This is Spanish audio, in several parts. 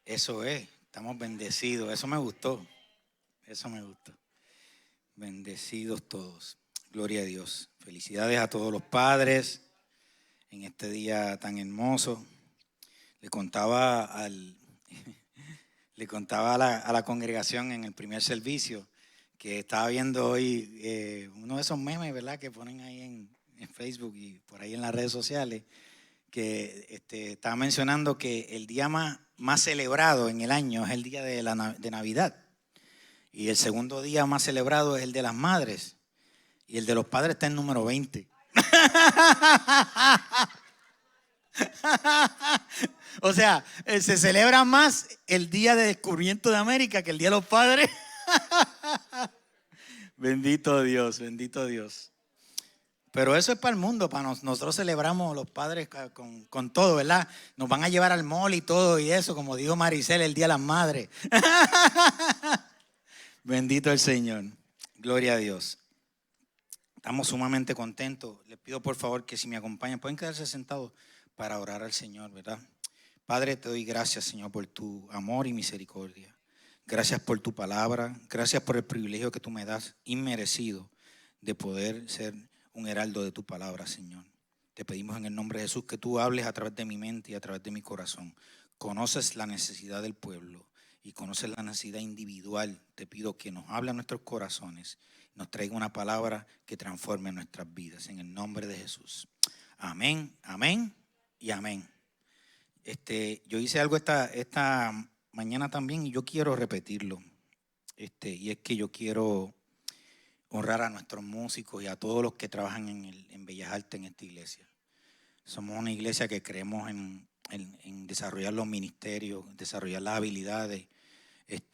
Eso es, estamos bendecidos. Eso me gustó. Eso me gustó. Bendecidos todos. Gloria a Dios. Felicidades a todos los padres en este día tan hermoso. Le contaba le contaba a la congregación en el primer servicio que estaba viendo hoy uno de esos memes, ¿verdad?, que ponen ahí en Facebook y por ahí en las redes sociales, que estaba mencionando que el día más celebrado en el año es el día de Navidad. Y el segundo día más celebrado es el de las madres. Y el de los padres está en número 20. O sea, se celebra más el día de descubrimiento de América que el día de los padres. Bendito Dios, bendito Dios. Pero eso es para el mundo, para nosotros celebramos los padres con todo, ¿verdad? Nos van a llevar al mall y todo y eso, como dijo Maricel, el Día de las Madres. Bendito el Señor, gloria a Dios. Estamos sumamente contentos. Les pido por favor que si me acompañan, pueden quedarse sentados para orar al Señor, ¿verdad? Padre, te doy gracias, Señor, por tu amor y misericordia. Gracias por tu palabra, gracias por el privilegio que tú me das inmerecido de poder ser un heraldo de tu palabra, Señor. Te pedimos en el nombre de Jesús que tú hables a través de mi mente y a través de mi corazón. Conoces la necesidad del pueblo y conoces la necesidad individual. Te pido que nos hable a nuestros corazones, nos traiga una palabra que transforme nuestras vidas. En el nombre de Jesús. Amén, amén y amén. Yo hice algo esta mañana también y yo quiero repetirlo. Y es que yo quiero honrar a nuestros músicos y a todos los que trabajan en Bellas Artes en esta iglesia. Somos una iglesia que creemos en desarrollar los ministerios, desarrollar las habilidades,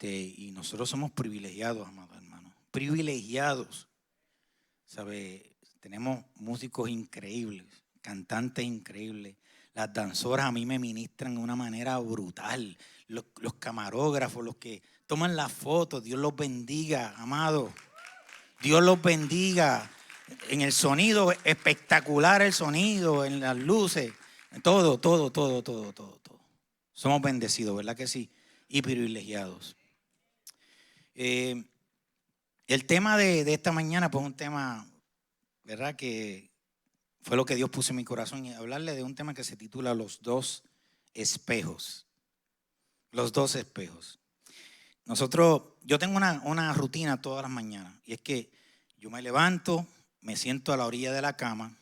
y nosotros somos privilegiados, amados hermanos, privilegiados, ¿sabe? Tenemos músicos increíbles, cantantes increíbles, las danzoras a mí me ministran de una manera brutal, los camarógrafos, los que toman las fotos, Dios los bendiga, amados. Dios los bendiga. En el sonido, espectacular el sonido, en las luces, todo. Somos bendecidos, ¿verdad que sí? Y privilegiados. El tema de esta mañana, pues un tema, ¿verdad?, que fue lo que Dios puso en mi corazón, y hablarle de un tema que se titula Los dos espejos. Los dos espejos. Yo tengo una rutina todas las mañanas, y es que yo me levanto, me siento a la orilla de la cama,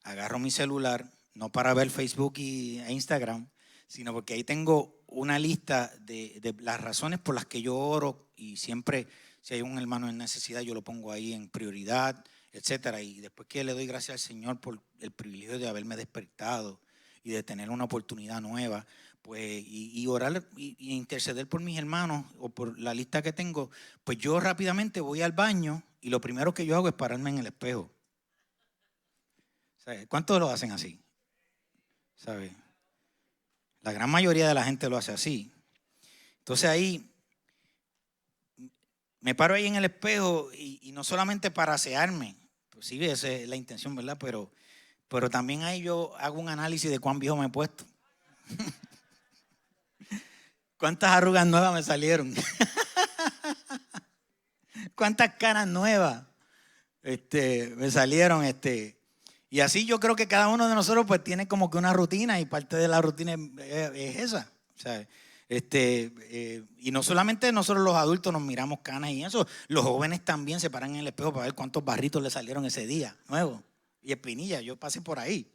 agarro mi celular, no para ver Facebook e Instagram, sino porque ahí tengo una lista de las razones por las que yo oro, y siempre si hay un hermano en necesidad yo lo pongo ahí en prioridad, etcétera. Y después que le doy gracias al Señor por el privilegio de haberme despertado y de tener una oportunidad nueva, pues y orar y interceder por mis hermanos o por la lista que tengo, pues yo rápidamente voy al baño y lo primero que yo hago es pararme en el espejo. ¿Sabe? ¿Cuántos lo hacen así? ¿Sabe? La gran mayoría de la gente lo hace así. Entonces ahí me paro ahí en el espejo y no solamente para asearme, pues sí, esa es la intención, ¿verdad? Pero también ahí yo hago un análisis de cuán viejo me he puesto. ¿Cuántas arrugas nuevas me salieron? ¿Cuántas canas nuevas me salieron? Y así yo creo que cada uno de nosotros pues tiene como que una rutina, y parte de la rutina es esa. O sea, y no solamente nosotros los adultos nos miramos canas y eso, los jóvenes también se paran en el espejo para ver cuántos barritos le salieron ese día nuevos y espinillas. Yo pasé por ahí.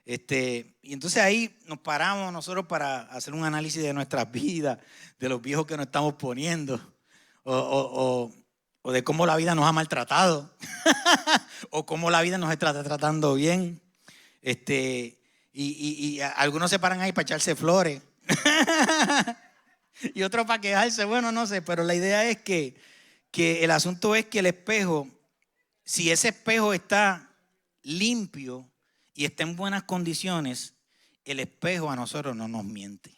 Y entonces ahí nos paramos nosotros para hacer un análisis de nuestras vidas, de los viejos que nos estamos poniendo, o de cómo la vida nos ha maltratado, o cómo la vida nos está tratando bien. Y algunos se paran ahí para echarse flores y otros para quejarse, bueno, no sé, pero la idea es que el asunto es que el espejo, si ese espejo está limpio y está en buenas condiciones, el espejo a nosotros no nos miente.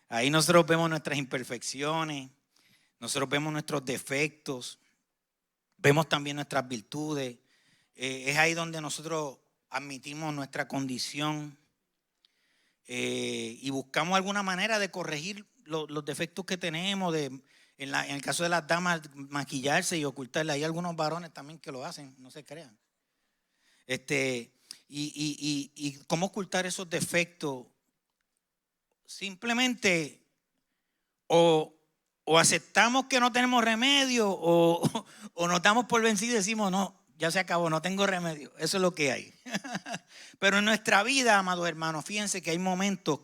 Ahí nosotros vemos nuestras imperfecciones, nosotros vemos nuestros defectos, vemos también nuestras virtudes. Es ahí donde nosotros admitimos nuestra condición. y buscamos alguna manera de corregir los defectos que tenemos, en el caso de las damas, maquillarse y ocultarle. Hay algunos varones también que lo hacen, no se crean. Y cómo ocultar esos defectos. Simplemente o aceptamos que no tenemos remedio o nos damos por vencidos y decimos, no, ya se acabó, no tengo remedio. Eso es lo que hay. Pero en nuestra vida, amados hermanos, fíjense que hay momentos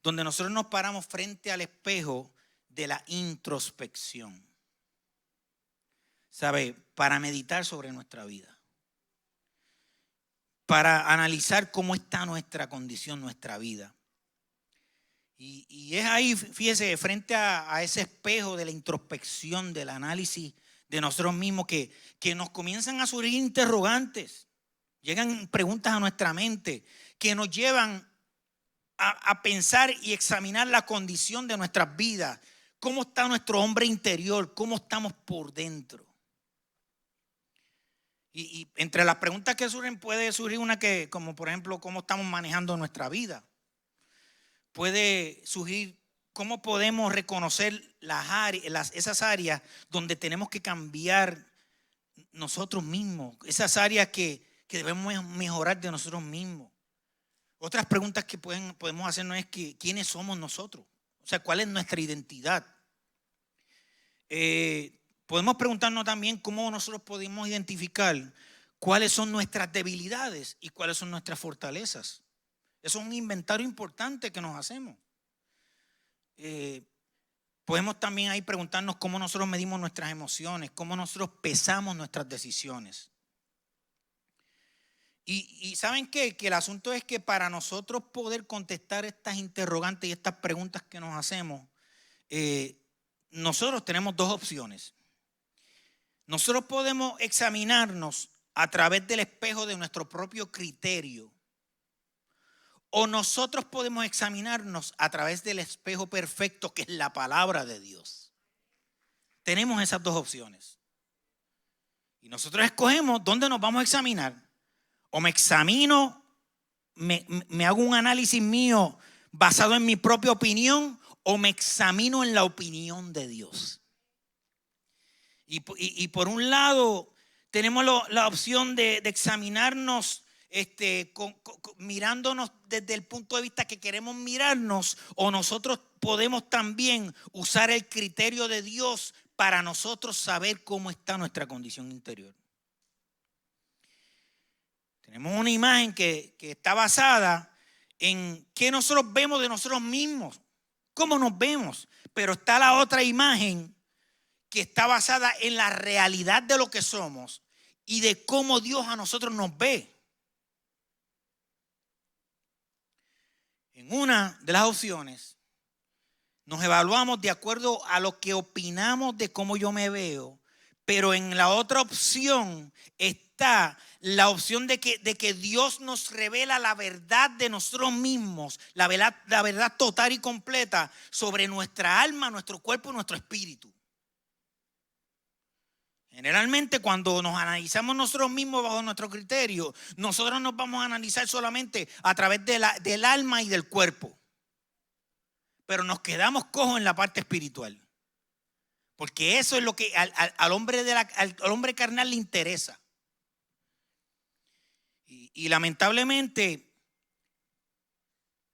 donde nosotros nos paramos frente al espejo de la introspección, ¿sabe? Para meditar sobre nuestra vida, para analizar cómo está nuestra condición, nuestra vida. Y es ahí, fíjese, frente a ese espejo de la introspección, del análisis de nosotros mismos, que nos comienzan a surgir interrogantes. Llegan preguntas a nuestra mente que nos llevan a pensar y examinar la condición de nuestras vidas. ¿Cómo está nuestro hombre interior? ¿Cómo estamos por dentro? Y entre las preguntas que surgen puede surgir una que, como por ejemplo, ¿cómo estamos manejando nuestra vida? Puede surgir cómo podemos reconocer esas áreas donde tenemos que cambiar nosotros mismos, esas áreas que debemos mejorar de nosotros mismos. Otras preguntas que podemos hacernos es ¿quiénes somos nosotros? O sea, ¿cuál es nuestra identidad? Podemos preguntarnos también cómo nosotros podemos identificar cuáles son nuestras debilidades y cuáles son nuestras fortalezas. Eso es un inventario importante que nos hacemos. Podemos también ahí preguntarnos cómo nosotros medimos nuestras emociones, cómo nosotros pesamos nuestras decisiones. Y ¿saben qué? Que el asunto es que para nosotros poder contestar estas interrogantes y estas preguntas que nos hacemos, nosotros tenemos dos opciones. Nosotros podemos examinarnos a través del espejo de nuestro propio criterio, o nosotros podemos examinarnos a través del espejo perfecto que es la palabra de Dios. Tenemos esas dos opciones. Y nosotros escogemos dónde nos vamos a examinar. O me examino, me hago un análisis mío basado en mi propia opinión, o me examino en la opinión de Dios. Y por un lado tenemos la opción de examinarnos mirándonos desde el punto de vista que queremos mirarnos, o nosotros podemos también usar el criterio de Dios para nosotros saber cómo está nuestra condición interior. Tenemos una imagen que está basada en qué nosotros vemos de nosotros mismos, cómo nos vemos, pero está la otra imagen que está basada en la realidad de lo que somos y de cómo Dios a nosotros nos ve. En una de las opciones nos evaluamos de acuerdo a lo que opinamos de cómo yo me veo, pero en la otra opción está la opción de que Dios nos revela la verdad de nosotros mismos, la verdad total y completa sobre nuestra alma, nuestro cuerpo y nuestro espíritu. Generalmente cuando nos analizamos nosotros mismos bajo nuestro criterio, nosotros nos vamos a analizar solamente a través del alma y del cuerpo. Pero nos quedamos cojos en la parte espiritual. Porque eso es lo que al hombre carnal le interesa. Y lamentablemente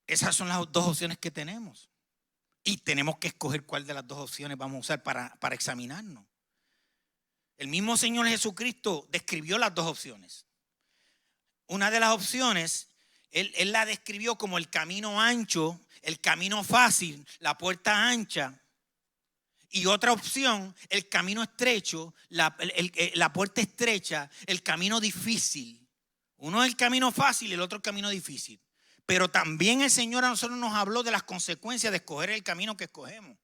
esas son las dos opciones que tenemos. Y tenemos que escoger cuál de las dos opciones vamos a usar para examinarnos. El mismo Señor Jesucristo describió las dos opciones. Una de las opciones, Él la describió como el camino ancho, el camino fácil, la puerta ancha. Y otra opción, el camino estrecho, la puerta estrecha, el camino difícil. Uno es el camino fácil y el otro el camino difícil. Pero también el Señor a nosotros nos habló de las consecuencias de escoger el camino que escogemos.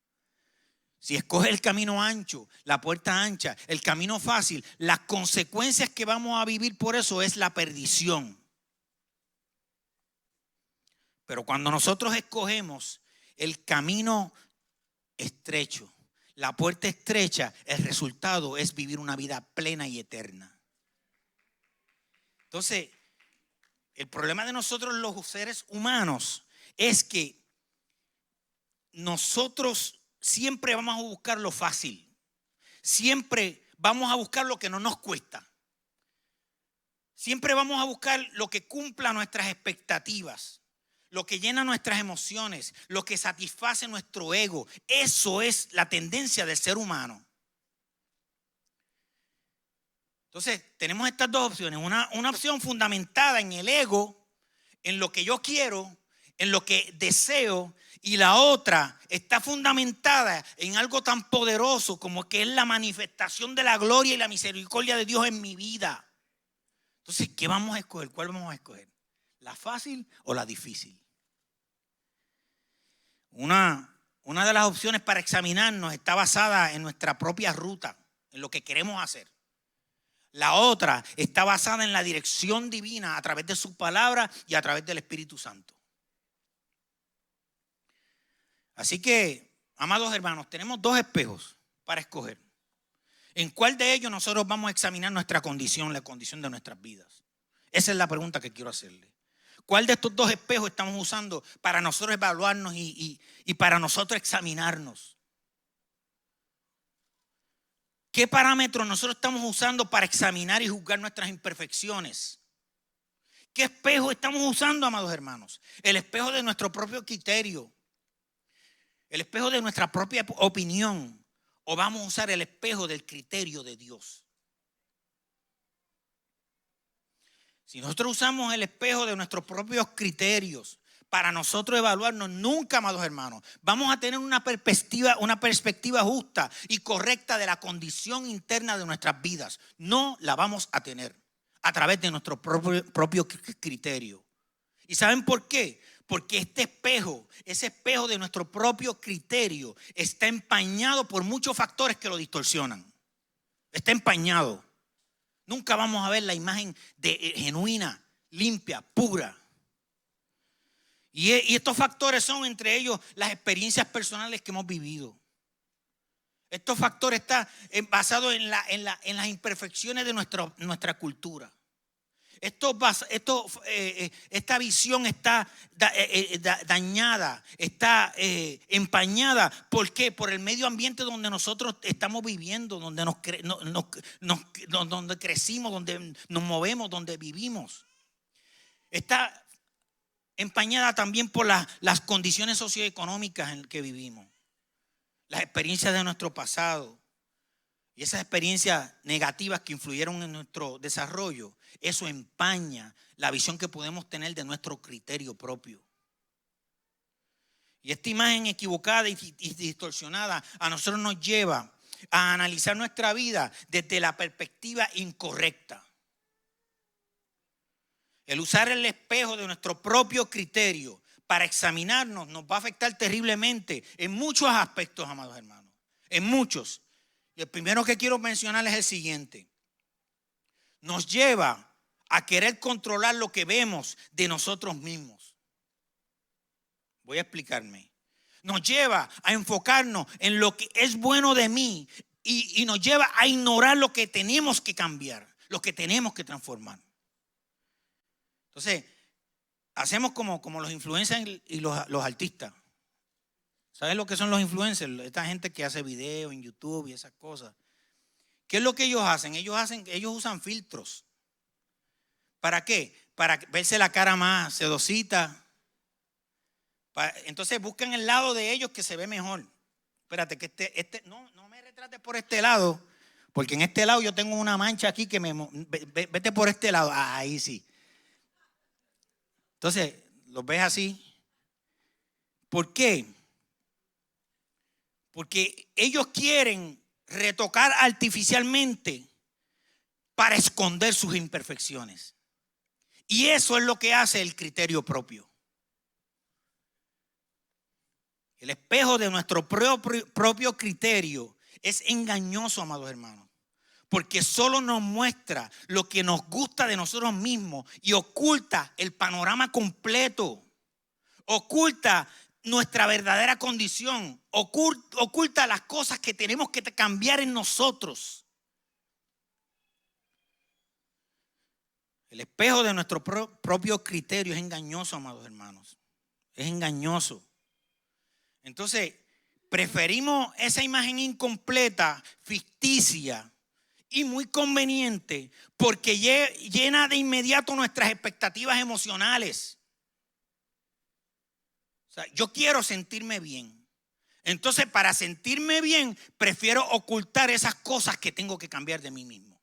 Si escoge el camino ancho, la puerta ancha, el camino fácil, las consecuencias que vamos a vivir por eso es la perdición. Pero cuando nosotros escogemos el camino estrecho, la puerta estrecha, el resultado es vivir una vida plena y eterna. Entonces, el problema de nosotros los seres humanos es que nosotros siempre vamos a buscar lo fácil. Siempre vamos a buscar lo que no nos cuesta. Siempre vamos a buscar lo que cumpla nuestras expectativas, lo que llena nuestras emociones, lo que satisface nuestro ego. Eso es la tendencia del ser humano. Entonces, tenemos estas dos opciones. Una opción fundamentada en el ego, en lo que yo quiero, en lo que deseo, y la otra está fundamentada en algo tan poderoso como que es la manifestación de la gloria y la misericordia de Dios en mi vida. Entonces, ¿qué vamos a escoger? ¿Cuál vamos a escoger? ¿La fácil o la difícil? Una de las opciones para examinarnos está basada en nuestra propia ruta, en lo que queremos hacer. La otra está basada en la dirección divina a través de su palabra y a través del Espíritu Santo. Así que, amados hermanos, tenemos dos espejos para escoger. ¿En cuál de ellos nosotros vamos a examinar nuestra condición, la condición de nuestras vidas? Esa es la pregunta que quiero hacerle. ¿Cuál de estos dos espejos estamos usando para nosotros evaluarnos y para nosotros examinarnos? ¿Qué parámetros nosotros estamos usando para examinar y juzgar nuestras imperfecciones? ¿Qué espejo estamos usando, amados hermanos? El espejo de nuestro propio criterio, el espejo de nuestra propia opinión, o vamos a usar el espejo del criterio de Dios. Si nosotros usamos el espejo de nuestros propios criterios para nosotros evaluarnos, nunca, amados hermanos, vamos a tener una perspectiva justa y correcta de la condición interna de nuestras vidas. No la vamos a tener a través de nuestro propio criterio. ¿Y saben por qué? Porque este espejo, ese espejo de nuestro propio criterio, está empañado por muchos factores que lo distorsionan. Está empañado. Nunca vamos a ver la imagen genuina, limpia, pura. Y estos factores son entre ellos las experiencias personales que hemos vivido. Estos factores están basados en las imperfecciones de nuestra cultura. Esta visión está dañada, está empañada. ¿Por qué? Por el medio ambiente donde nosotros estamos viviendo, donde donde crecimos, donde nos movemos, donde vivimos. Está empañada también por las condiciones socioeconómicas en que vivimos, las experiencias de nuestro pasado y esas experiencias negativas que influyeron en nuestro desarrollo. Eso empaña la visión que podemos tener de nuestro criterio propio. Y esta imagen equivocada y distorsionada a nosotros nos lleva a analizar nuestra vida desde la perspectiva incorrecta. El usar el espejo de nuestro propio criterio para examinarnos nos va a afectar terriblemente en muchos aspectos, amados hermanos. En muchos. Y el primero que quiero mencionar es el siguiente. Nos lleva a querer controlar lo que vemos de nosotros mismos. Voy a explicarme. Nos lleva a enfocarnos en lo que es bueno de mí y nos lleva a ignorar lo que tenemos que cambiar, lo que tenemos que transformar. Entonces, hacemos como los influencers y los artistas. ¿Sabes lo que son los influencers? Esta gente que hace videos en YouTube y esas cosas. ¿Qué es lo que ellos hacen? Ellos usan filtros. ¿Para qué? Para verse la cara más sedosita. Entonces buscan el lado de ellos que se ve mejor. Espérate, que no me retrates por este lado, porque en este lado yo tengo una mancha aquí que vete por este lado. Ahí sí. Entonces, los ves así. ¿Por qué? Porque ellos quieren retocar artificialmente para esconder sus imperfecciones. Y eso es lo que hace el criterio propio. El espejo de nuestro propio criterio es engañoso, amados hermanos, porque solo nos muestra lo que nos gusta de nosotros mismos y oculta el panorama completo, oculta nuestra verdadera condición, oculta las cosas que tenemos que cambiar en nosotros. El espejo de nuestro propio criterio es engañoso, amados hermanos. Es engañoso. Entonces, preferimos esa imagen incompleta, ficticia y muy conveniente porque llena de inmediato nuestras expectativas emocionales. O sea, yo quiero sentirme bien. Entonces, para sentirme bien, prefiero ocultar esas cosas que tengo que cambiar de mí mismo.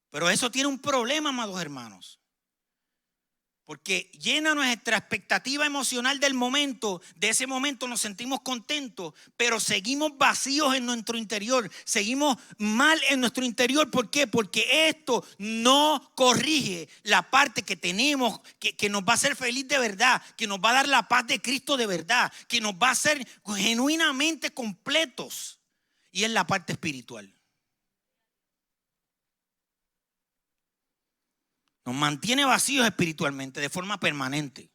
Pero eso tiene un problema, amados hermanos. Porque llena nuestra expectativa emocional del momento. De ese momento nos sentimos contentos, pero seguimos vacíos en nuestro interior. Seguimos mal en nuestro interior. ¿Por qué? Porque esto no corrige la parte que tenemos, que nos va a hacer feliz de verdad, que nos va a dar la paz de Cristo de verdad, que nos va a hacer genuinamente completos. Y es la parte espiritual. Nos mantiene vacíos espiritualmente de forma permanente.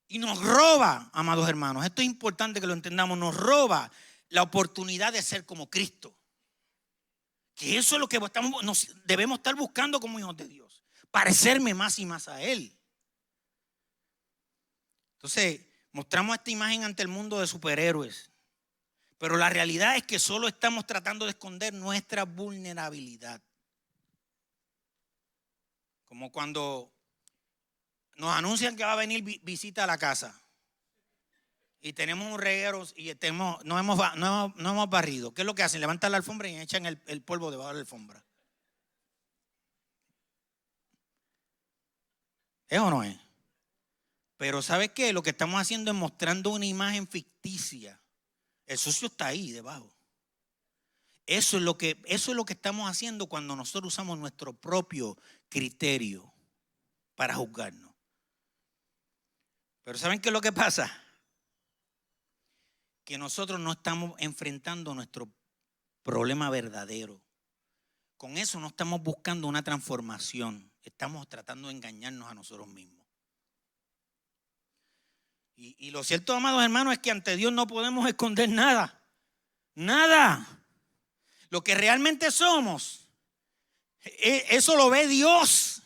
Y nos roba, amados hermanos, esto es importante que lo entendamos, nos roba la oportunidad de ser como Cristo. Que eso es lo que debemos estar buscando como hijos de Dios. Parecerme más y más a Él. Entonces, mostramos esta imagen ante el mundo de superhéroes. Pero la realidad es que solo estamos tratando de esconder nuestra vulnerabilidad. Como cuando nos anuncian que va a venir visita a la casa y tenemos un reguero y no hemos barrido. ¿Qué es lo que hacen? Levantan la alfombra y echan el polvo debajo de la alfombra. ¿Es o no es? Pero ¿sabes qué? Lo que estamos haciendo es mostrando una imagen ficticia. El sucio está ahí debajo. Eso es lo que estamos haciendo cuando nosotros usamos nuestro propio criterio para juzgarnos. Pero ¿saben qué es lo que pasa? Que nosotros no estamos enfrentando nuestro problema verdadero. Con eso no estamos buscando una transformación. Estamos tratando de engañarnos a nosotros mismos. Y lo cierto, amados hermanos, es que ante Dios no podemos esconder nada. Nada. Lo que realmente somos, eso lo ve Dios.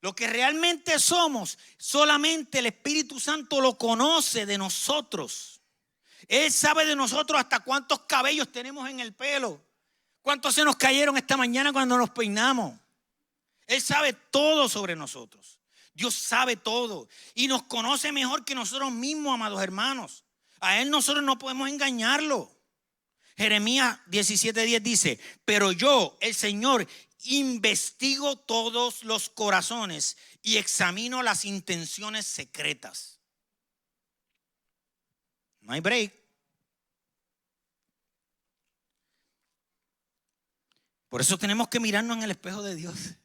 Lo que realmente somos, solamente el Espíritu Santo lo conoce de nosotros. Él sabe de nosotros hasta cuántos cabellos tenemos en el pelo, cuántos se nos cayeron esta mañana cuando nos peinamos. Él sabe todo sobre nosotros. Dios sabe todo y nos conoce mejor que nosotros mismos, amados hermanos. A Él nosotros no podemos engañarlo. Jeremías 17:10 dice: pero yo, el Señor, investigo todos los corazones y examino las intenciones secretas. No hay break. Por eso tenemos que mirarnos en el espejo de Dios,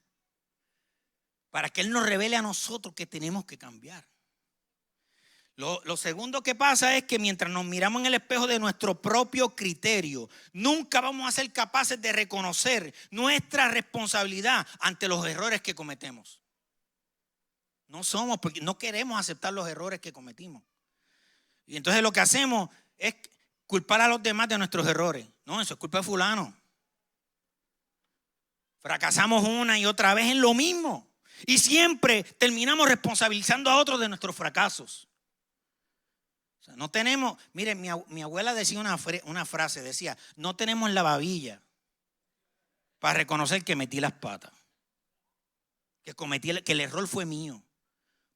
para que Él nos revele a nosotros que tenemos que cambiar. Lo segundo que pasa es que mientras nos miramos en el espejo de nuestro propio criterio, nunca vamos a ser capaces de reconocer nuestra responsabilidad ante los errores que cometemos. No somos, porque no queremos aceptar los errores que cometimos. Y entonces lo que hacemos es culpar a los demás de nuestros errores. No, eso es culpa de fulano. Fracasamos una y otra vez en lo mismo. Y siempre terminamos responsabilizando a otros de nuestros fracasos. O sea, no tenemos, miren, mi abuela decía una frase, decía: no tenemos la babilla para reconocer que metí las patas, que el error fue mío.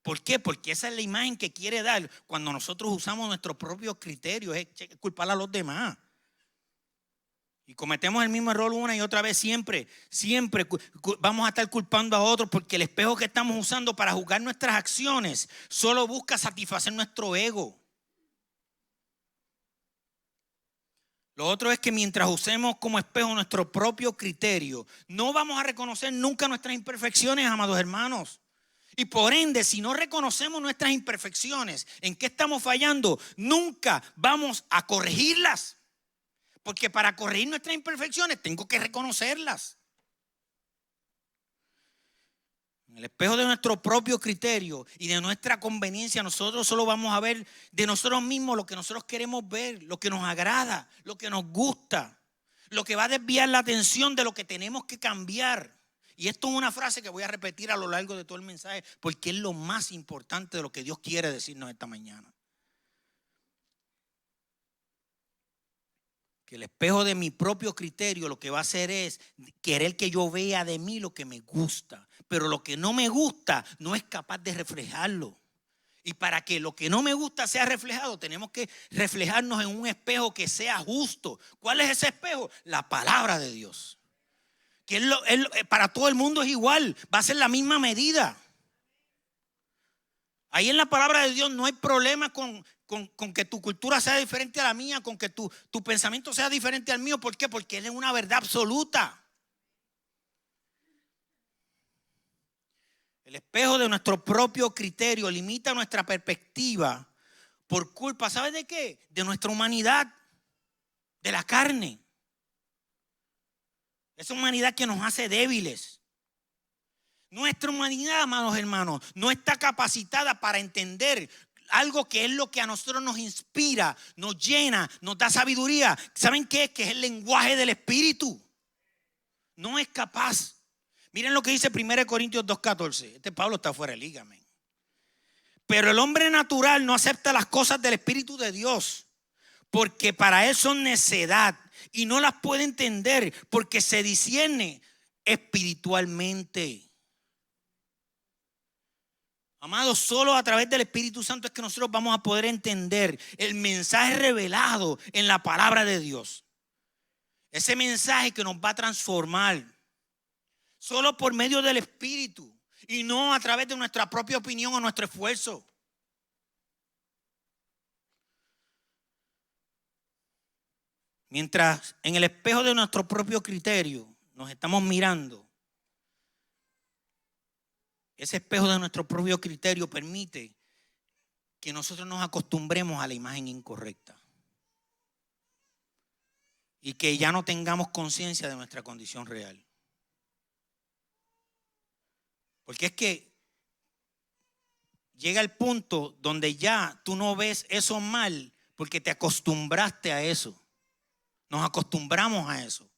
¿Por qué? Porque esa es la imagen que quiere dar cuando nosotros usamos nuestros propios criterios, es culpar a los demás. Y cometemos el mismo error una y otra vez, siempre vamos a estar culpando a otros, porque el espejo que estamos usando para juzgar nuestras acciones solo busca satisfacer nuestro ego. Lo otro es que mientras usemos como espejo nuestro propio criterio, no vamos a reconocer nunca nuestras imperfecciones, amados hermanos. Y por ende, si no reconocemos nuestras imperfecciones, ¿en qué estamos fallando? Nunca vamos a corregirlas. Porque para corregir nuestras imperfecciones tengo que reconocerlas. En el espejo de nuestro propio criterio y de nuestra conveniencia, nosotros solo vamos a ver de nosotros mismos lo que nosotros queremos ver, lo que nos agrada, lo que nos gusta, lo que va a desviar la atención de lo que tenemos que cambiar. Y esto es una frase que voy a repetir a lo largo de todo el mensaje porque es lo más importante de lo que Dios quiere decirnos esta mañana. Que el espejo de mi propio criterio lo que va a hacer es querer que yo vea de mí lo que me gusta. Pero lo que no me gusta no es capaz de reflejarlo. Y para que lo que no me gusta sea reflejado, tenemos que reflejarnos en un espejo que sea justo. ¿Cuál es ese espejo? La palabra de Dios. Que para todo el mundo es igual, va a ser la misma medida. Ahí en la palabra de Dios no hay problema con que tu cultura sea diferente a la mía, con que tu pensamiento sea diferente al mío. ¿Por qué? Porque Él es una verdad absoluta. El espejo de nuestro propio criterio limita nuestra perspectiva por culpa, ¿sabes de qué? De nuestra humanidad, de la carne. Esa humanidad que nos hace débiles. Nuestra humanidad, amados hermanos, no está capacitada para entender algo que es lo que a nosotros nos inspira, nos llena, nos da sabiduría. ¿Saben qué? Que es el lenguaje del Espíritu. No es capaz. Miren lo que dice 1 Corintios 2:14. Este Pablo está fuera de liga, amén. Pero el hombre natural no acepta las cosas del Espíritu de Dios, porque para él son necedad y no las puede entender porque se discierne espiritualmente. Amados, solo a través del Espíritu Santo es que nosotros vamos a poder entender el mensaje revelado en la palabra de Dios. Ese mensaje que nos va a transformar. Solo por medio del Espíritu y no a través de nuestra propia opinión o nuestro esfuerzo. Mientras en el espejo de nuestro propio criterio nos estamos mirando, ese espejo de nuestro propio criterio permite que nosotros nos acostumbremos a la imagen incorrecta y que ya no tengamos conciencia de nuestra condición real. Porque es que llega el punto donde ya tú no ves eso mal porque te acostumbraste a eso. Nos acostumbramos a eso.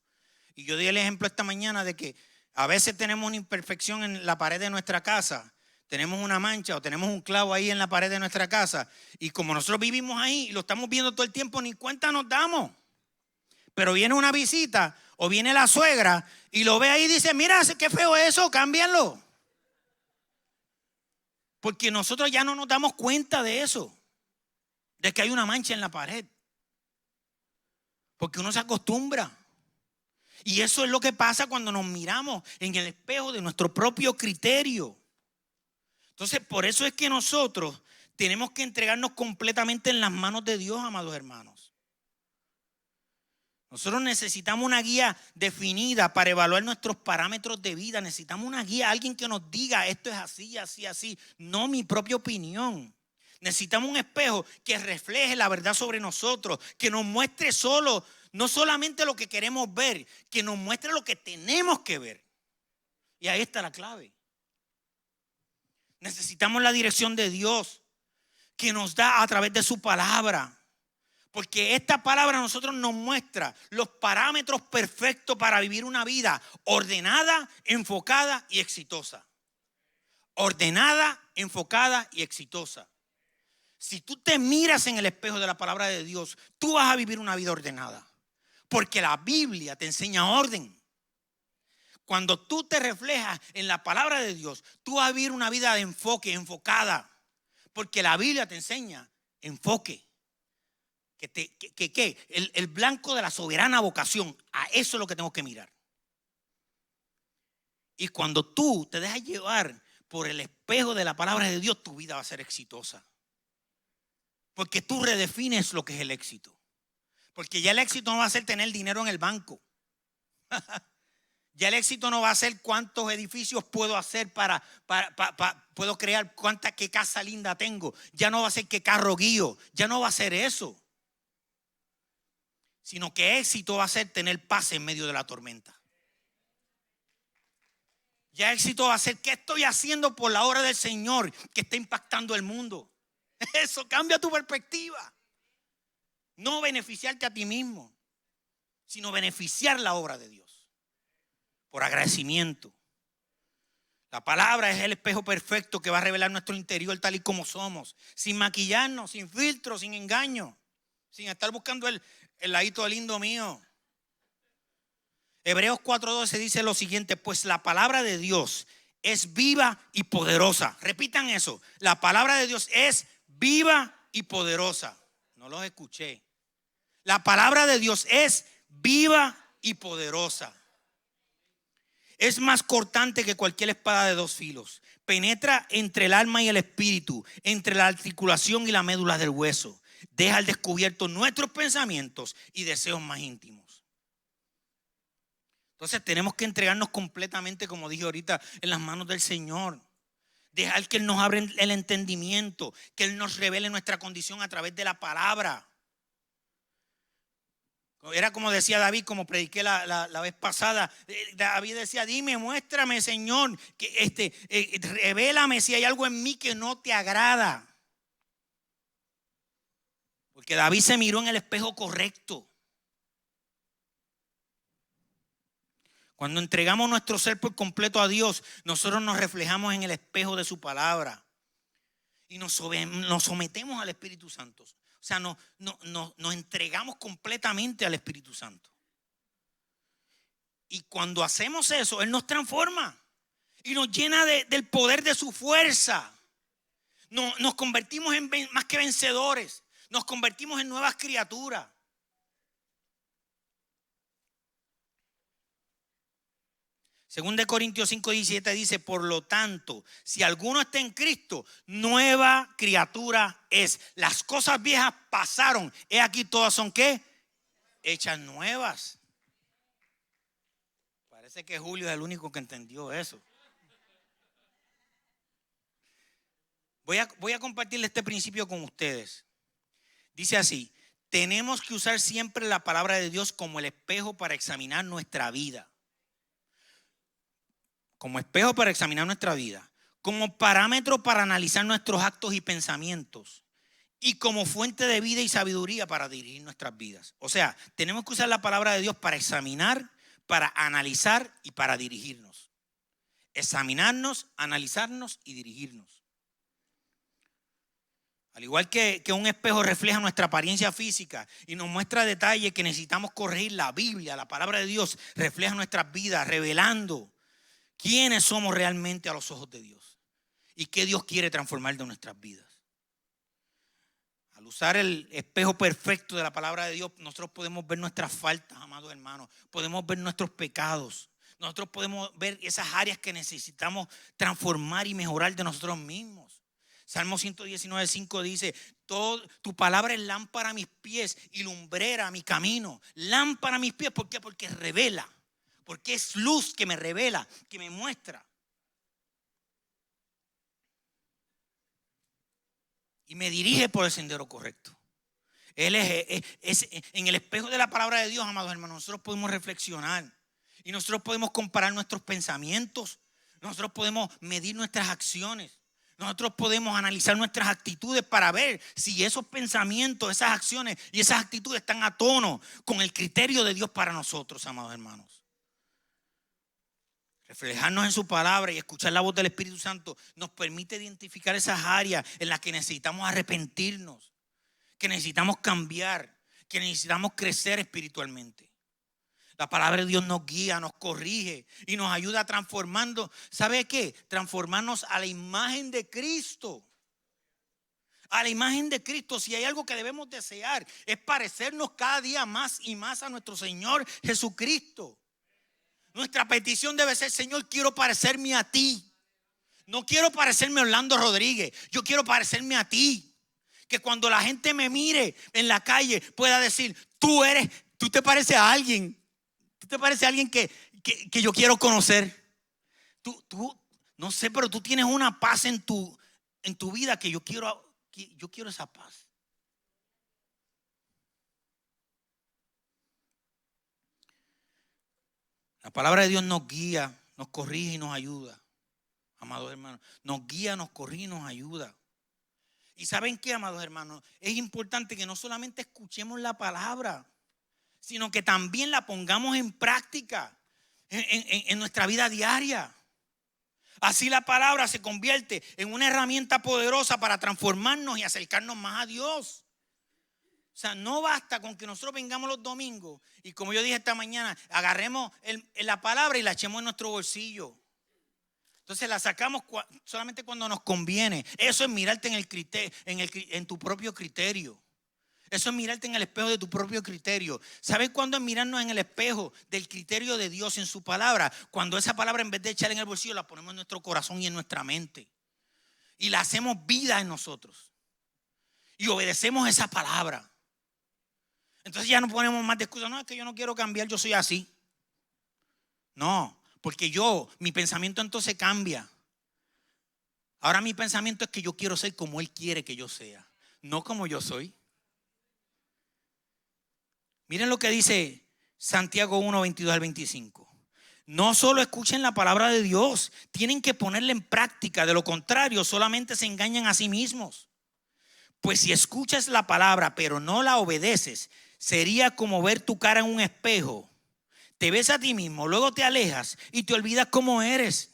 Y yo di el ejemplo esta mañana de que a veces tenemos una imperfección en la pared de nuestra casa. Tenemos una mancha o tenemos un clavo ahí en la pared de nuestra casa. Y como nosotros vivimos ahí y lo estamos viendo todo el tiempo, ni cuenta nos damos. Pero viene una visita o viene la suegra y lo ve ahí y dice, mira, qué feo eso, cámbialo. Porque nosotros ya no nos damos cuenta de eso, de que hay una mancha en la pared. Porque uno se acostumbra. Y eso es lo que pasa cuando nos miramos en el espejo de nuestro propio criterio. Entonces, por eso es que nosotros tenemos que entregarnos completamente en las manos de Dios, amados hermanos. Nosotros necesitamos una guía definida para evaluar nuestros parámetros de vida. Necesitamos una guía, alguien que nos diga esto es así, así, así. No mi propia opinión. Necesitamos un espejo que refleje la verdad sobre nosotros, que nos muestre no solamente lo que queremos ver, que nos muestre lo que tenemos que ver. Y ahí está la clave. Necesitamos la dirección de Dios que nos da a través de su palabra. Porque esta palabra a nosotros nos muestra los parámetros perfectos para vivir una vida ordenada, enfocada y exitosa. Ordenada, enfocada y exitosa. Si tú te miras en el espejo de la palabra de Dios, tú vas a vivir una vida ordenada. Porque la Biblia te enseña orden. Cuando tú te reflejas en la palabra de Dios, tú vas a vivir una vida de enfoque, enfocada. Porque la Biblia te enseña enfoque. El blanco de la soberana vocación. A eso es lo que tengo que mirar. Y cuando tú te dejas llevar por el espejo de la palabra de Dios, tu vida va a ser exitosa. Porque tú redefines lo que es el éxito. Porque ya el éxito no va a ser tener dinero en el banco. Ya el éxito no va a ser cuántos edificios puedo hacer puedo crear, qué casa linda tengo. Ya no va a ser qué carro guío. Ya no va a ser eso. Sino que éxito va a ser tener paz en medio de la tormenta. Ya éxito va a ser qué estoy haciendo por la obra del Señor que está impactando el mundo. Eso cambia tu perspectiva. No beneficiarte a ti mismo, sino beneficiar la obra de Dios. Por agradecimiento. La palabra es el espejo perfecto que va a revelar nuestro interior tal y como somos, sin maquillarnos, sin filtro, sin engaño, sin estar buscando el ladito lindo mío. Hebreos 4:12 dice lo siguiente: pues la palabra de Dios es viva y poderosa. Repitan eso: la palabra de Dios es viva y poderosa. No los escuché. La palabra de Dios es viva y poderosa. Es más cortante que cualquier espada de dos filos. Penetra entre el alma y el espíritu, entre la articulación y la médula del hueso. Deja al descubierto nuestros pensamientos y deseos más íntimos. Entonces tenemos que entregarnos completamente, como dije ahorita, en las manos del Señor. Dejar que Él nos abra el entendimiento, que Él nos revele nuestra condición a través de la palabra. Era como decía David, como prediqué la vez pasada. David decía: dime, muéstrame, Señor, que revélame si hay algo en mí que no te agrada. Porque David se miró en el espejo correcto. Cuando entregamos nuestro ser por completo a Dios, nosotros nos reflejamos en el espejo de su palabra y nos sometemos al Espíritu Santo. O sea, nos entregamos completamente al Espíritu Santo. Y cuando hacemos eso, Él nos transforma y nos llena del poder de su fuerza. Nos convertimos en más que vencedores. Nos convertimos en nuevas criaturas. Según de Corintios 5:17 dice: por lo tanto, si alguno está en Cristo, nueva criatura es. Las cosas viejas pasaron. He aquí todas son ¿qué? Hechas nuevas. Parece que Julio es el único que entendió eso. Voy a compartirle este principio con ustedes. Dice así: tenemos que usar siempre la palabra de Dios como el espejo para examinar nuestra vida. Como espejo para examinar nuestra vida, como parámetro para analizar nuestros actos y pensamientos, y como fuente de vida y sabiduría para dirigir nuestras vidas. O sea, tenemos que usar la palabra de Dios para examinar, para analizar y para dirigirnos. Examinarnos, analizarnos y dirigirnos. Al igual que un espejo refleja nuestra apariencia física y nos muestra detalles que necesitamos corregir, la Biblia, la palabra de Dios, refleja nuestras vidas, revelando quiénes somos realmente a los ojos de Dios y qué Dios quiere transformar de nuestras vidas. Al usar el espejo perfecto de la palabra de Dios, nosotros podemos ver nuestras faltas, amados hermanos. Podemos ver nuestros pecados. Nosotros podemos ver esas áreas que necesitamos transformar y mejorar de nosotros mismos. Salmo 119:5 dice: tu palabra es lámpara a mis pies y lumbrera a mi camino. Lámpara a mis pies, ¿por qué? Porque revela. Porque es luz que me revela, que me muestra. Y me dirige por el sendero correcto. Él es en el espejo de la palabra de Dios, amados hermanos, nosotros podemos reflexionar. Y nosotros podemos comparar nuestros pensamientos. Nosotros podemos medir nuestras acciones. Nosotros podemos analizar nuestras actitudes para ver si esos pensamientos, esas acciones y esas actitudes están a tono con el criterio de Dios para nosotros, amados hermanos. Reflejarnos en su palabra y escuchar la voz del Espíritu Santo nos permite identificar esas áreas en las que necesitamos arrepentirnos, que necesitamos cambiar, que necesitamos crecer espiritualmente. La palabra de Dios nos guía, nos corrige y nos ayuda transformando. ¿Sabe qué? Transformarnos a la imagen de Cristo. A la imagen de Cristo. Si hay algo que debemos desear, es parecernos cada día más y más a nuestro Señor Jesucristo. Nuestra petición debe ser: Señor, quiero parecerme a ti. No quiero parecerme a Orlando Rodríguez. Yo quiero parecerme a ti. Que cuando la gente me mire en la calle pueda decir: tú te pareces a alguien. Tú te pareces a alguien que yo quiero conocer. Tú, no sé, pero tú tienes una paz en tu vida que yo quiero esa paz. La palabra de Dios nos guía, nos corrige y nos ayuda. Amados hermanos, nos guía, nos corrige y nos ayuda. ¿Y saben qué, amados hermanos? Es importante que no solamente escuchemos la palabra, sino que también la pongamos en práctica en nuestra vida diaria. Así la palabra se convierte en una herramienta poderosa para transformarnos y acercarnos más a Dios. O sea, no basta con que nosotros vengamos los domingos y, como yo dije esta mañana, agarremos la palabra y la echemos en nuestro bolsillo. Entonces la sacamos solamente cuando nos conviene. Eso es mirarte en tu propio criterio. Eso es mirarte en el espejo de tu propio criterio. ¿Sabes cuándo es mirarnos en el espejo del criterio de Dios en su palabra? Cuando esa palabra, en vez de echarla en el bolsillo, la ponemos en nuestro corazón y en nuestra mente. Y la hacemos vida en nosotros. Y obedecemos esa palabra. Entonces ya no ponemos más de excusa. No, es que yo no quiero cambiar, yo soy así. No, porque mi pensamiento entonces cambia. Ahora mi pensamiento es que yo quiero ser como Él quiere que yo sea, no como yo soy. Miren lo que dice Santiago 1, 22 al 25. No solo escuchen la palabra de Dios, tienen que ponerla en práctica. De lo contrario, solamente se engañan a sí mismos. Pues si escuchas la palabra pero no la obedeces, sería como ver tu cara en un espejo. Te ves a ti mismo, luego te alejas y te olvidas cómo eres.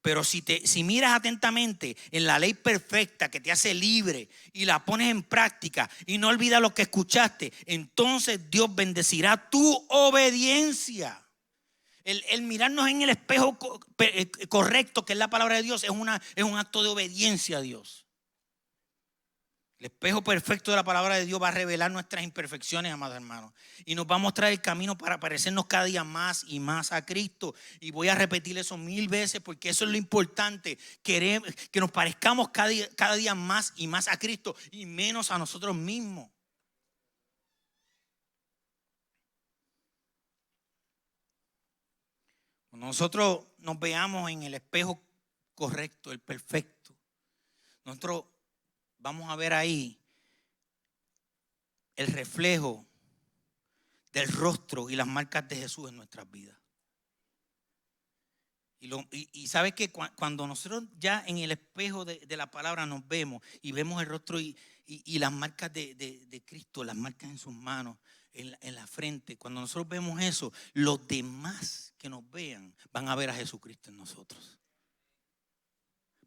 Pero si miras atentamente en la ley perfecta que te hace libre y la pones en práctica y no olvidas lo que escuchaste, entonces Dios bendecirá tu obediencia. El mirarnos en el espejo correcto, que es la palabra de Dios, es un acto de obediencia a Dios. El espejo perfecto de la palabra de Dios va a revelar nuestras imperfecciones, amados hermanos, y nos va a mostrar el camino para parecernos cada día más y más a Cristo. Y voy a repetir eso 1000 veces porque eso es lo importante, que nos parezcamos cada día más y más a Cristo y menos a nosotros mismos. Cuando nosotros nos veamos en el espejo correcto, el perfecto, nosotros vamos a ver ahí el reflejo del rostro y las marcas de Jesús en nuestras vidas. Y sabes que cuando nosotros ya en el espejo de la palabra nos vemos y vemos el rostro y las marcas de Cristo, las marcas en sus manos, en la frente, cuando nosotros vemos eso, los demás que nos vean van a ver a Jesucristo en nosotros.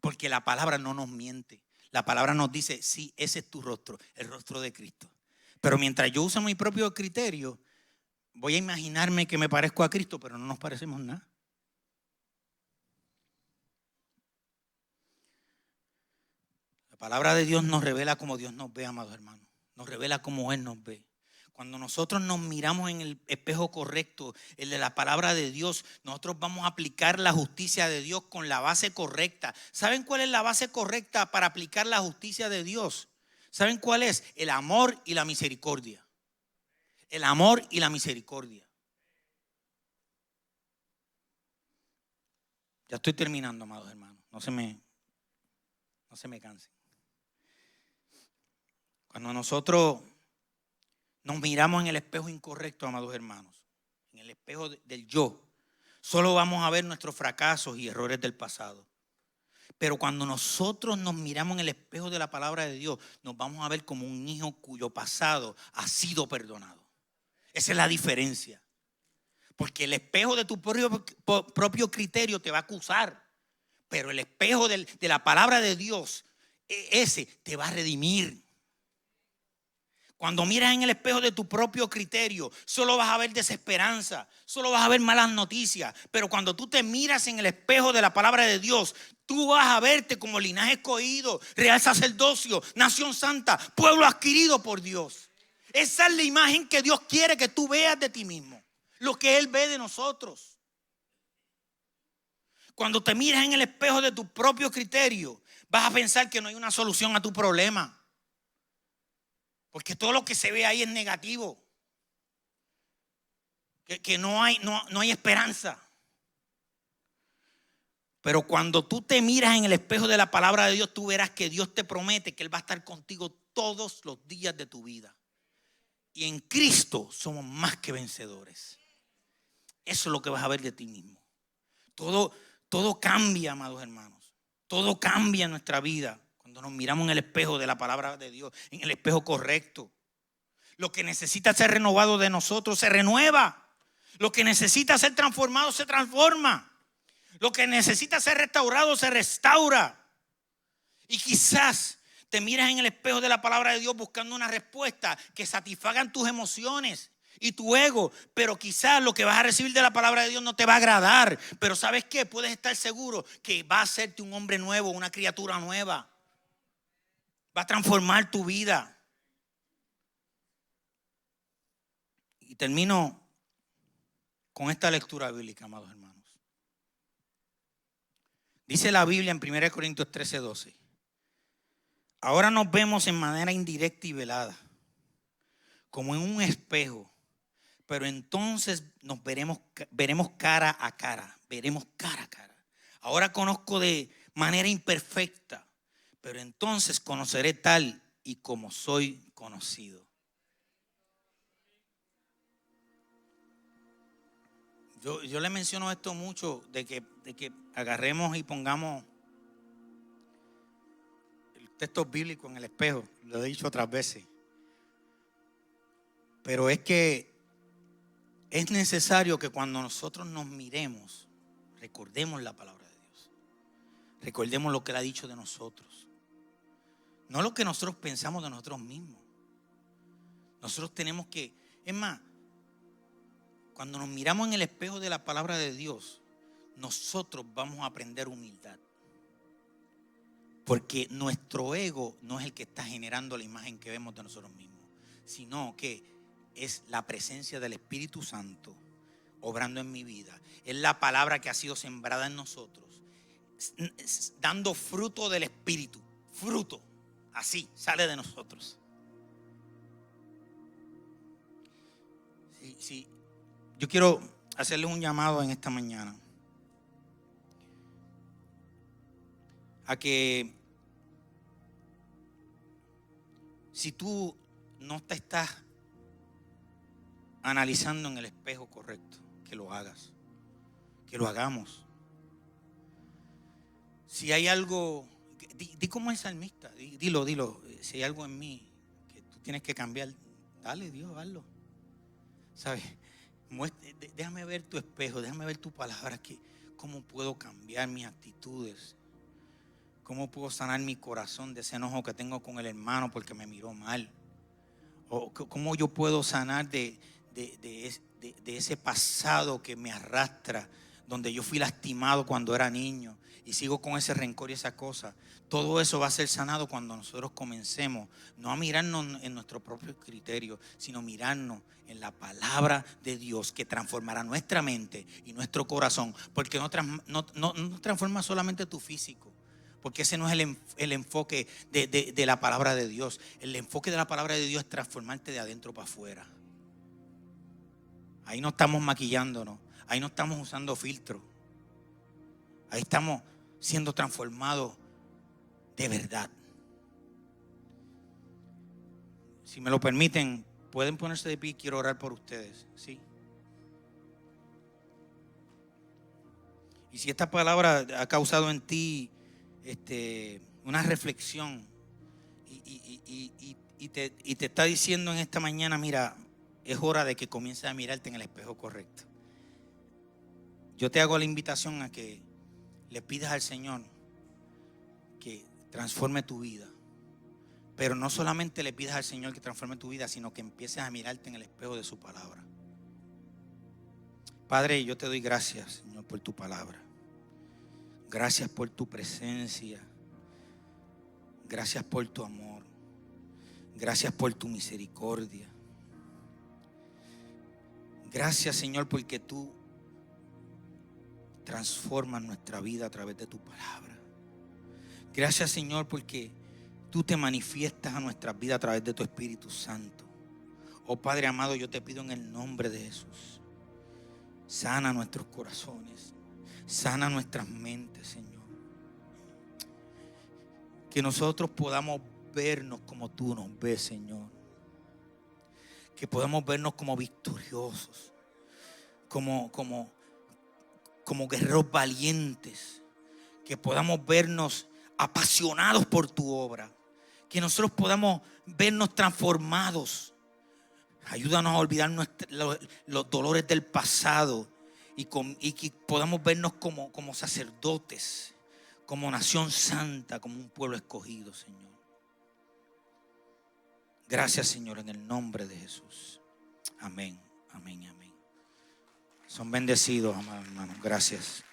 Porque la palabra no nos miente. La palabra nos dice, sí, ese es tu rostro, el rostro de Cristo. Pero mientras yo uso mi propio criterio, voy a imaginarme que me parezco a Cristo, pero no nos parecemos nada. La palabra de Dios nos revela como Dios nos ve, amados hermanos. Nos revela como Él nos ve. Cuando nosotros nos miramos en el espejo correcto, el de la palabra de Dios, nosotros vamos a aplicar la justicia de Dios con la base correcta. ¿Saben cuál es la base correcta para aplicar la justicia de Dios? ¿Saben cuál es? El amor y la misericordia. El amor y la misericordia. Ya estoy terminando, amados hermanos. No se me cansen. Cuando nosotros nos miramos en el espejo incorrecto, amados hermanos, en el espejo del yo, solo vamos a ver nuestros fracasos y errores del pasado. Pero cuando nosotros nos miramos en el espejo de la palabra de Dios, nos vamos a ver como un hijo cuyo pasado ha sido perdonado. Esa es la diferencia. Porque el espejo de tu propio criterio te va a acusar, pero el espejo de la palabra de Dios, ese te va a redimir. Cuando miras en el espejo de tu propio criterio, solo vas a ver desesperanza, solo vas a ver malas noticias. Pero cuando tú te miras en el espejo de la palabra de Dios, tú vas a verte como linaje escogido, real sacerdocio, nación santa, pueblo adquirido por Dios. Esa es la imagen que Dios quiere que tú veas de ti mismo, lo que Él ve de nosotros. Cuando te miras en el espejo de tu propio criterio, vas a pensar que no hay una solución a tu problema. Porque todo lo que se ve ahí es negativo. Que no hay esperanza. Pero cuando tú te miras en el espejo de la palabra de Dios, tú verás que Dios te promete que Él va a estar contigo todos los días de tu vida. Y en Cristo somos más que vencedores. Eso es lo que vas a ver de ti mismo. Todo cambia, amados hermanos. Todo cambia en nuestra vida cuando nos miramos en el espejo de la palabra de Dios, en el espejo correcto. Lo que necesita ser renovado de nosotros se renueva. Lo que necesita ser transformado se transforma. Lo que necesita ser restaurado se restaura. Y quizás te miras en el espejo de la palabra de Dios buscando una respuesta que satisfagan tus emociones y tu ego, pero quizás lo que vas a recibir de la palabra de Dios no te va a agradar. Pero ¿sabes qué? Puedes estar seguro que va a hacerte un hombre nuevo, una criatura nueva. Va a transformar tu vida. Y termino con esta lectura bíblica, amados hermanos. Dice la Biblia en 1 Corintios 13:12. Ahora nos vemos en manera indirecta y velada, como en un espejo, pero entonces nos veremos cara a cara. Veremos cara a cara. Ahora conozco de manera imperfecta, pero entonces conoceré tal y como soy conocido. Yo le menciono esto mucho, de que agarremos y pongamos el texto bíblico en el espejo. Lo he dicho otras veces. Pero es que es necesario que cuando nosotros nos miremos, recordemos la palabra de Dios. Recordemos lo que Él ha dicho de nosotros. No lo que nosotros pensamos de nosotros mismos. Nosotros tenemos que, es más, cuando nos miramos en el espejo de la palabra de Dios, nosotros vamos a aprender humildad. Porque nuestro ego no es el que está generando la imagen que vemos de nosotros mismos, sino que es la presencia del Espíritu Santo obrando en mi vida. Es la palabra que ha sido sembrada en nosotros, dando fruto del Espíritu. Fruto, así, sale de nosotros. Sí. Yo quiero hacerles un llamado en esta mañana a que si tú no te estás analizando en el espejo correcto, que lo hagas, que lo hagamos. Si hay algo, di como el salmista, dilo, si hay algo en mí que tú tienes que cambiar, dale, Dios, hazlo. ¿Sabes? Déjame ver tu espejo, déjame ver tu palabra, cómo puedo cambiar mis actitudes, cómo puedo sanar mi corazón de ese enojo que tengo con el hermano porque me miró mal, o cómo yo puedo sanar de ese pasado que me arrastra, donde yo fui lastimado cuando era niño y sigo con ese rencor y esa cosa. Todo eso va a ser sanado cuando nosotros comencemos no a mirarnos en nuestro propio criterio, sino mirarnos en la palabra de Dios, que transformará nuestra mente y nuestro corazón, porque no transforma solamente tu físico, porque ese no es el enfoque de la palabra de Dios. El enfoque de la palabra de Dios es transformarte de adentro para afuera. Ahí no estamos maquillándonos, ahí no estamos usando filtros, ahí estamos siendo transformados de verdad. Si me lo permiten, pueden ponerse de pie, quiero orar por ustedes, ¿sí? Y si esta palabra ha causado en ti una reflexión y te está diciendo en esta mañana, mira, es hora de que comiences a mirarte en el espejo correcto. Yo te hago la invitación a que le pidas al Señor que transforme tu vida. Pero no solamente le pidas al Señor que transforme tu vida, sino que empieces a mirarte en el espejo de su palabra. Padre, yo te doy gracias, Señor, por tu palabra. Gracias por tu presencia. Gracias por tu amor. Gracias por tu misericordia. Gracias, Señor, porque tú transformas nuestra vida a través de tu palabra. Gracias, Señor, porque tú te manifiestas a nuestras vidas a través de tu Espíritu Santo. Oh Padre amado, yo te pido en el nombre de Jesús, sana nuestros corazones, sana nuestras mentes, Señor. Que nosotros podamos vernos como tú nos ves, Señor. Que podamos vernos como victoriosos, como guerreros valientes. Que podamos vernos apasionados por tu obra. Que nosotros podamos vernos transformados. Ayúdanos a olvidar los dolores del pasado y que podamos vernos como sacerdotes, como nación santa, como un pueblo escogido, Señor. Gracias, Señor, en el nombre de Jesús. Amén, amén, amén. Son bendecidos, amados hermanos. Gracias.